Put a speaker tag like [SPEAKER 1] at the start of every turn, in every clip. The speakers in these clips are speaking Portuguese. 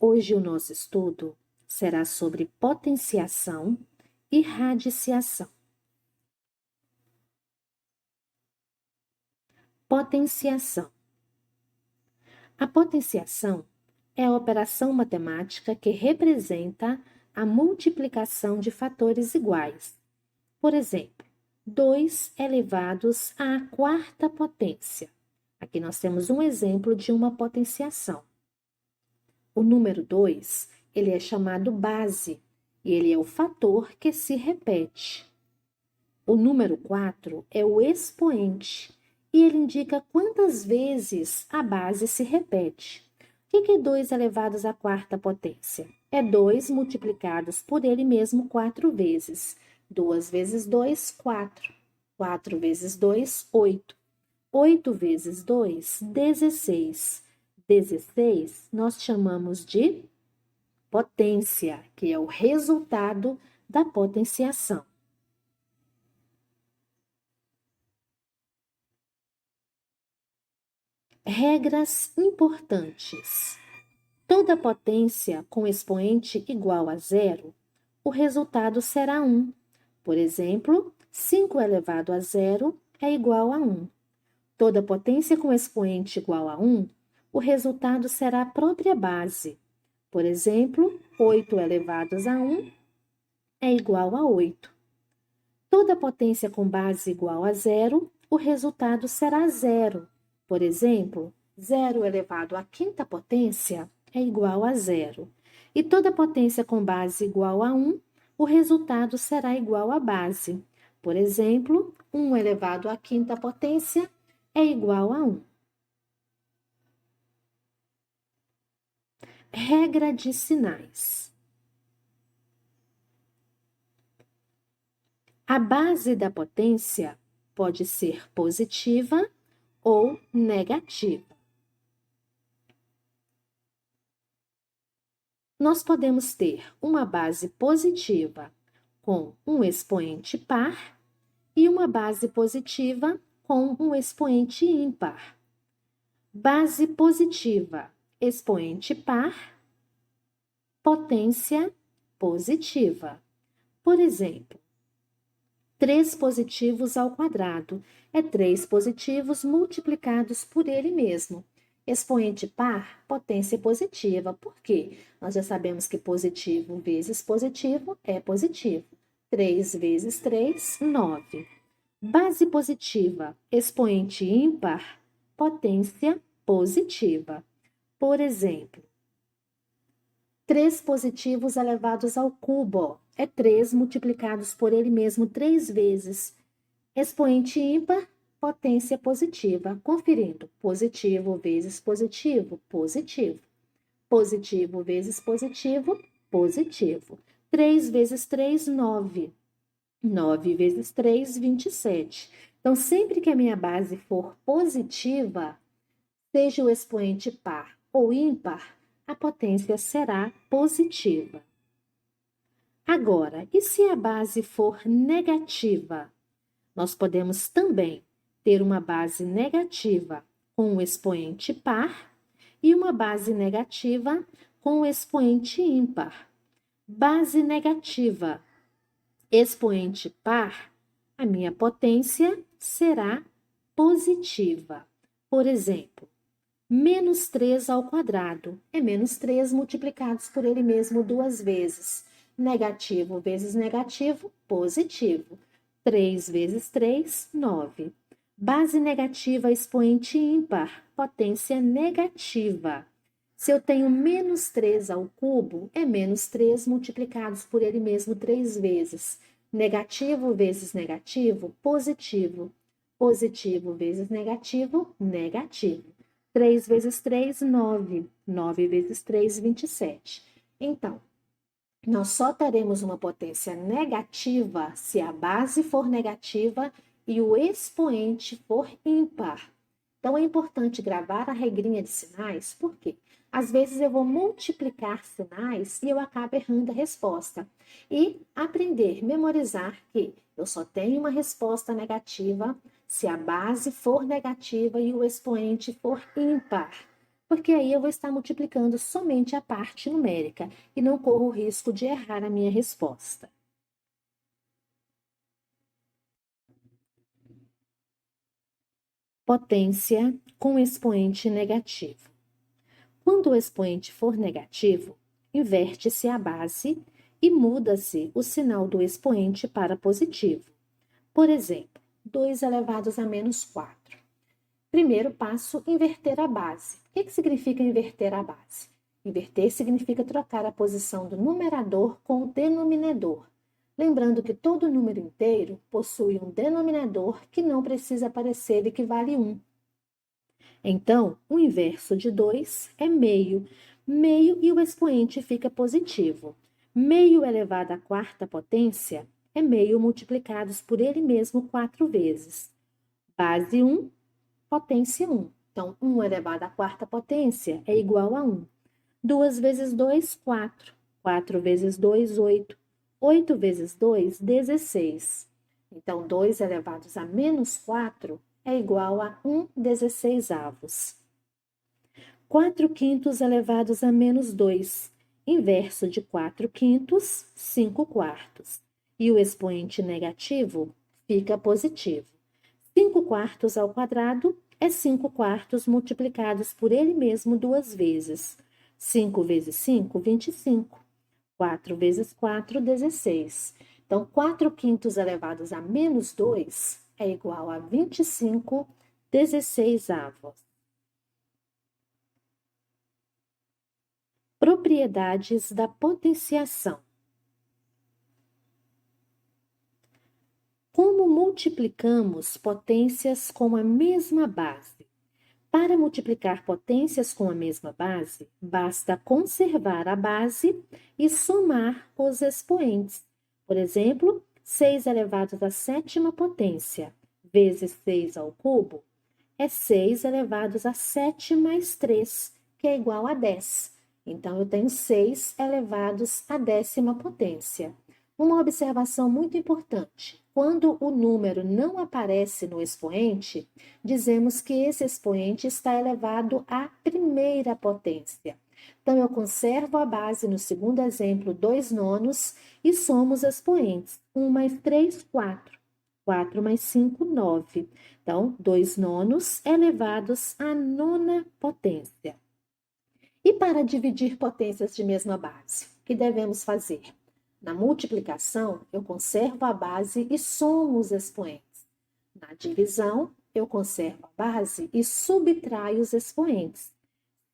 [SPEAKER 1] Hoje o nosso estudo será sobre potenciação e radiciação. Potenciação. A potenciação é a operação matemática que representa a multiplicação de fatores iguais. Por exemplo, 2 elevados à quarta potência. Aqui nós temos um exemplo de uma potenciação. O número 2, ele é chamado base, e ele é o fator que se repete. O número 4 é o expoente, e ele indica quantas vezes a base se repete. O que é 2 elevados à quarta potência? É 2 multiplicados por ele mesmo 4 vezes. 2 vezes 2, 4. 4 vezes 2, 8. 8 vezes 2, 16. 16 nós chamamos de potência, que é o resultado da potenciação. Regras importantes. Toda potência com expoente igual a zero, o resultado será 1. Por exemplo, 5 elevado a zero é igual a 1. Toda potência com expoente igual a 1, o resultado será a própria base. Por exemplo, 8 elevados a 1 é igual a 8. Toda potência com base igual a zero, o resultado será zero. Por exemplo, 0 elevado à quinta potência é igual a zero. E toda potência com base igual a 1, o resultado será igual à base. Por exemplo, 1 elevado à quinta potência é igual a 1. Regra de sinais. A base da potência pode ser positiva ou negativa. Nós podemos ter uma base positiva com um expoente par e uma base positiva com um expoente ímpar. Base positiva, expoente par, potência positiva. Por exemplo, 3 positivos ao quadrado é 3 positivos multiplicados por ele mesmo. Expoente par, potência positiva. Por quê? Nós já sabemos que positivo vezes positivo é positivo. 3 vezes 3, 9. Base positiva, expoente ímpar, potência positiva. Por exemplo, 3 positivos elevados ao cubo é 3 multiplicados por ele mesmo 3 vezes. Expoente ímpar, potência positiva. Conferindo, positivo vezes positivo, positivo. Positivo vezes positivo, positivo. 3 vezes 3, 9. 9 vezes 3, 27. Então, sempre que a minha base for positiva, seja o expoente par ou ímpar, a potência será positiva. Agora, e se a base for negativa? Nós podemos também ter uma base negativa com um expoente par e uma base negativa com um expoente ímpar. Base negativa, expoente par, a minha potência será positiva. Por exemplo, menos 3 ao quadrado é menos 3 multiplicados por ele mesmo 2 vezes. Negativo vezes negativo, positivo. 3 vezes 3, 9. Base negativa, expoente ímpar, potência negativa. Se eu tenho menos 3 ao cubo, é menos 3 multiplicados por ele mesmo 3 vezes. Negativo vezes negativo, positivo. Positivo vezes negativo, negativo. 3 vezes 3, 9. 9 vezes 3, 27. Então, nós só teremos uma potência negativa se a base for negativa e o expoente for ímpar. Então, é importante gravar a regrinha de sinais, porque às vezes eu vou multiplicar sinais e eu acabo errando a resposta. E aprender, memorizar que eu só tenho uma resposta negativa se a base for negativa e o expoente for ímpar. porque aí eu vou estar multiplicando somente a parte numérica e não corro o risco de errar a minha resposta. Potência com expoente negativo. Quando o expoente for negativo, inverte-se a base e muda-se o sinal do expoente para positivo. Por exemplo, 2 elevados a menos 4. Primeiro passo, inverter a base. O que significa inverter a base? Inverter significa trocar a posição do numerador com o denominador. Lembrando que todo número inteiro possui um denominador que não precisa aparecer e que vale 1. Então, o inverso de 2 é meio. Meio e o expoente fica positivo. Meio elevado à quarta potência é meio multiplicados por ele mesmo 4 vezes. Base 1, potência 1. Então, 1 elevado à quarta potência é igual a 1. 2 vezes 2, 4. 4 vezes 2, 8. 8 vezes 2, 16. Então, 2 elevados a menos 4 é igual a 1/16. 4 quintos elevados a menos 2. Inverso de 4 quintos, 5 quartos. E o expoente negativo fica positivo. 5 quartos ao quadrado é 5 quartos multiplicados por ele mesmo 2 vezes. 5 vezes 5, 25. 4 vezes 4, 16. Então, 4 quintos elevados a menos 2 é igual a 25/16. Propriedades da potenciação. Como multiplicamos potências com a mesma base? Para multiplicar potências com a mesma base, basta conservar a base e somar os expoentes. Por exemplo, 6 elevado à sétima potência vezes 6 ao cubo é 6 elevado a 7 mais 3, que é igual a 10. Então, eu tenho 6 elevados à décima potência. Uma observação muito importante: quando o número não aparece no expoente, dizemos que esse expoente está elevado à primeira potência. Então, eu conservo a base no segundo exemplo, 2 nonos, e somo os expoentes. 1 mais 3, 4. 4 mais 5, 9. Então, 2 nonos elevados à nona potência. E para dividir potências de mesma base, o que devemos fazer? Na multiplicação, eu conservo a base e somo os expoentes. Na divisão, eu conservo a base e subtraio os expoentes.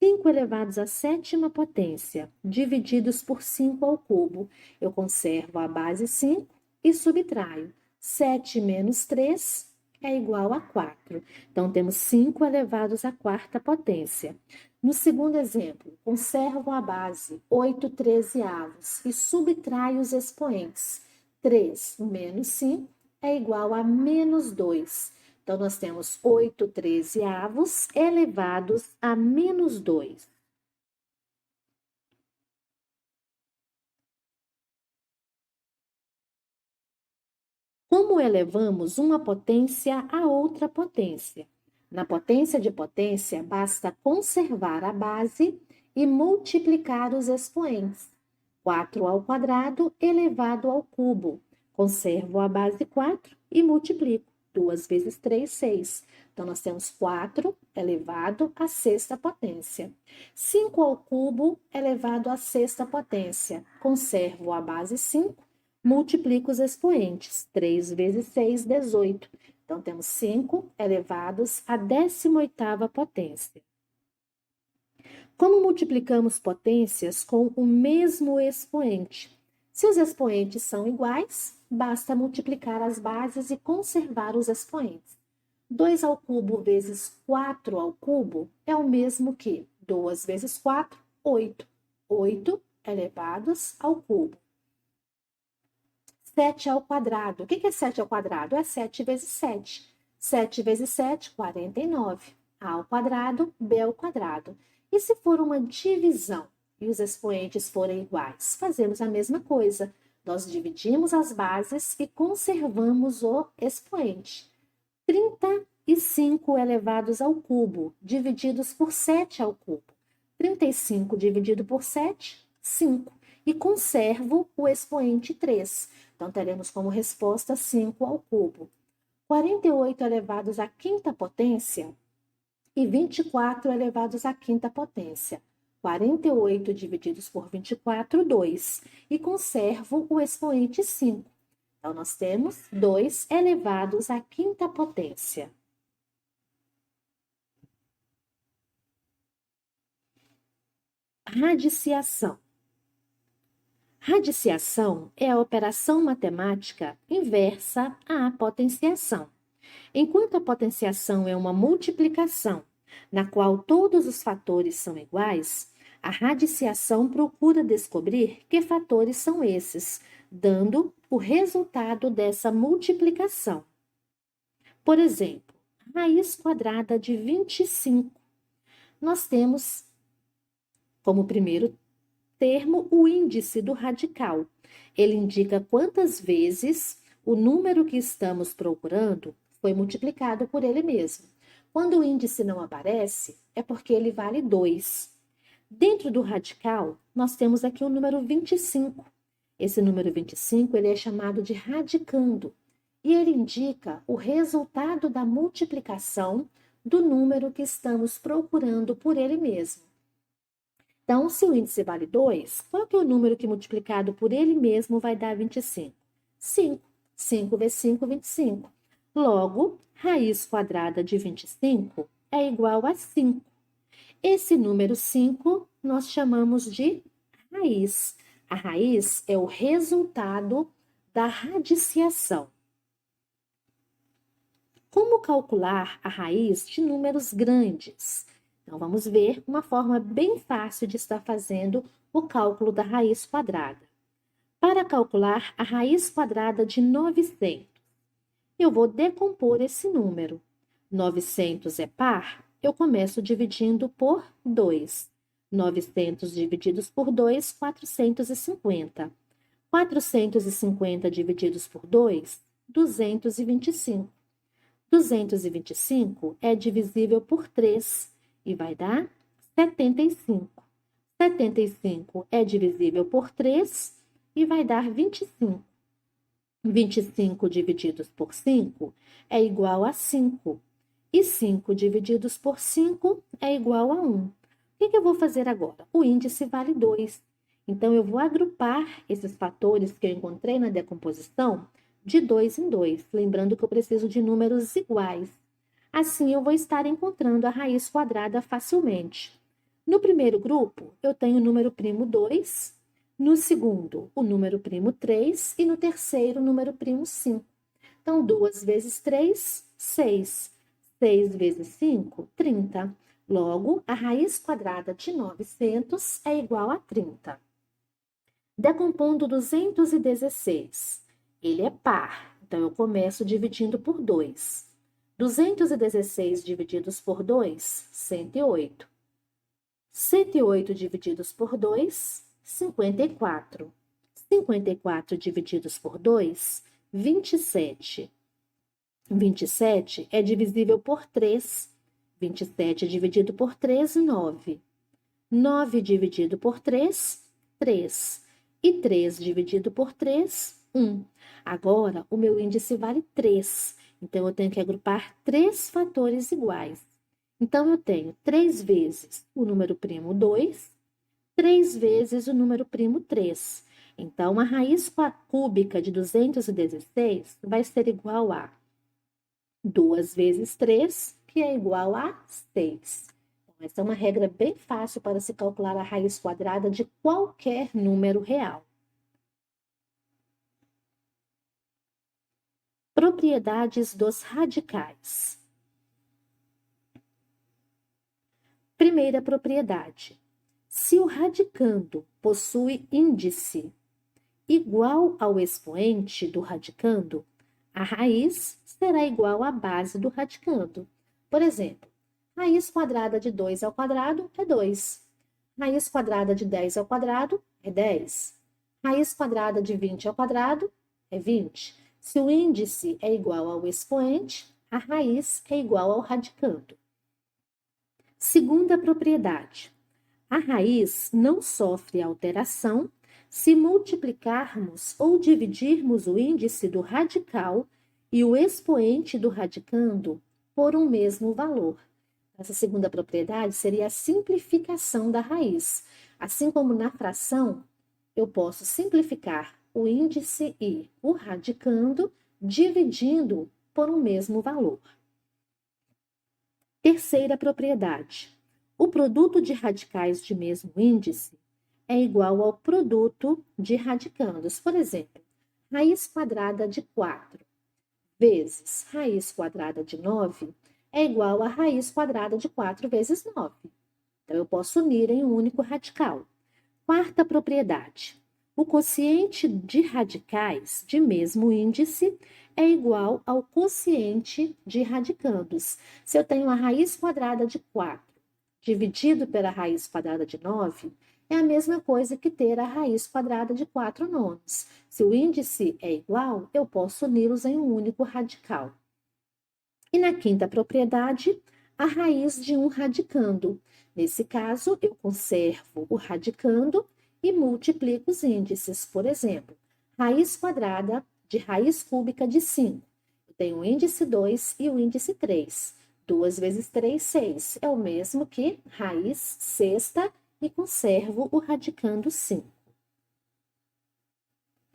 [SPEAKER 1] 5 elevados à sétima potência, divididos por 5 ao cubo, eu conservo a base 5 e subtraio. 7 menos 3 é igual a 4. Então, temos 5 elevados à quarta potência. No segundo exemplo, conservo a base 8/13 e subtraio os expoentes. 3 menos 5 é igual a menos 2. Então, nós temos 8/13 elevados a menos 2. Como elevamos uma potência a outra potência? Na potência de potência, basta conservar a base e multiplicar os expoentes. 4 ao quadrado elevado ao cubo. Conservo a base 4 e multiplico. 2 vezes 3, 6. Então, nós temos 4 elevado à sexta potência. 5 ao cubo elevado à sexta potência. Conservo a base 5, multiplico os expoentes. 3 vezes 6, 18. Então, temos 5 elevados à 18ª potência. Como multiplicamos potências com o mesmo expoente? Se os expoentes são iguais, basta multiplicar as bases e conservar os expoentes. 2 ao cubo vezes 4 ao cubo é o mesmo que 2 vezes 4, 8. 8 elevados ao cubo. 7 ao quadrado. O que é 7 ao quadrado? É 7 vezes 7. 7 vezes 7, 49. A ao quadrado, B ao quadrado. E se for uma divisão e os expoentes forem iguais? Fazemos a mesma coisa. Nós dividimos as bases e conservamos o expoente. 35 elevados ao cubo, divididos por 7 ao cubo. 35 dividido por 7, 5. E conservo o expoente 3. Então, teremos como resposta 5 ao cubo. 48 elevados à quinta potência e 24 elevados à quinta potência. 48 divididos por 24, 2. E conservo o expoente 5. Então, nós temos 2 elevados à quinta potência. Radiciação. Radiciação é a operação matemática inversa à potenciação. Enquanto a potenciação é uma multiplicação, na qual todos os fatores são iguais, a radiciação procura descobrir que fatores são esses, dando o resultado dessa multiplicação. Por exemplo, raiz quadrada de 25. Nós temos como primeiro termo o índice do radical. Ele indica quantas vezes o número que estamos procurando foi multiplicado por ele mesmo. Quando o índice não aparece, é porque ele vale 2. Dentro do radical, nós temos aqui o número 25. Esse número 25 ele é chamado de radicando e ele indica o resultado da multiplicação do número que estamos procurando por ele mesmo. Então, se o índice vale 2, qual que é o número que multiplicado por ele mesmo vai dar 25? 5. 5 vezes 5, 25. Logo, raiz quadrada de 25 é igual a 5. Esse número 5 nós chamamos de raiz. A raiz é o resultado da radiciação. Como calcular a raiz de números grandes? Então, vamos ver uma forma bem fácil de estar fazendo o cálculo da raiz quadrada. Para calcular a raiz quadrada de 900, eu vou decompor esse número. 900 é par, eu começo dividindo por 2. 900 divididos por 2, 450. 450 divididos por 2, 225. 225 é divisível por 3 e vai dar 75. 75 é divisível por 3 e vai dar 25. 25 divididos por 5 é igual a 5. E 5 divididos por 5 é igual a 1. O que eu vou fazer agora? O índice vale 2. Então, eu vou agrupar esses fatores que eu encontrei na decomposição de 2 em 2. Lembrando que eu preciso de números iguais. Assim, eu vou estar encontrando a raiz quadrada facilmente. No primeiro grupo, eu tenho o número primo 2. No segundo, o número primo 3. E no terceiro, o número primo 5. Então, 2 vezes 3, 6. 6 vezes 5, 30. Logo, a raiz quadrada de 900 é igual a 30. Decompondo 216. Ele é par, então eu começo dividindo por 2. 216 divididos por 2, 108. 108 divididos por 2, 54. 54 divididos por 2, 27. 27 é divisível por 3. 27 dividido por 3, 9. 9 dividido por 3, 3. E 3 dividido por 3, 1. Agora, o meu índice vale 3. Então, eu tenho que agrupar 3 fatores iguais. Então, eu tenho 3 vezes o número primo 2, 3 vezes o número primo 3. Então, a raiz cúbica de 216 vai ser igual a 2 vezes 3, que é igual a 6. Então, essa é uma regra bem fácil para se calcular a raiz quadrada de qualquer número real. Propriedades dos radicais. Primeira propriedade. Se o radicando possui índice igual ao expoente do radicando, a raiz será igual à base do radicando. Por exemplo, raiz quadrada de 2 ao quadrado é 2. Raiz quadrada de 10 ao quadrado é 10. Raiz quadrada de 20 ao quadrado é 20. Se o índice é igual ao expoente, a raiz é igual ao radicando. Segunda propriedade. A raiz não sofre alteração se multiplicarmos ou dividirmos o índice do radical e o expoente do radicando por um mesmo valor. Essa segunda propriedade seria a simplificação da raiz. Assim como na fração, eu posso simplificar o índice e o radicando, dividindo por um mesmo valor. Terceira propriedade. O produto de radicais de mesmo índice é igual ao produto de radicandos. Por exemplo, raiz quadrada de 4 vezes raiz quadrada de 9 é igual a raiz quadrada de 4 vezes 9. Então, eu posso unir em um único radical. Quarta propriedade. O quociente de radicais de mesmo índice é igual ao quociente de radicandos. Se eu tenho a raiz quadrada de 4 dividido pela raiz quadrada de 9, é a mesma coisa que ter a raiz quadrada de 4 nonos. Se o índice é igual, eu posso uni-los em um único radical. E na quinta propriedade, a raiz de um radicando. Nesse caso, eu conservo o radicando e multiplico os índices. Por exemplo, raiz quadrada de raiz cúbica de 5. Eu tenho o índice 2 e o índice 3. 2 vezes 3, 6. É o mesmo que raiz sexta e conservo o radicando 5.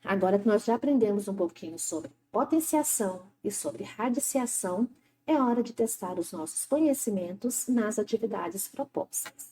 [SPEAKER 1] Agora que nós já aprendemos um pouquinho sobre potenciação e sobre radiciação, é hora de testar os nossos conhecimentos nas atividades propostas.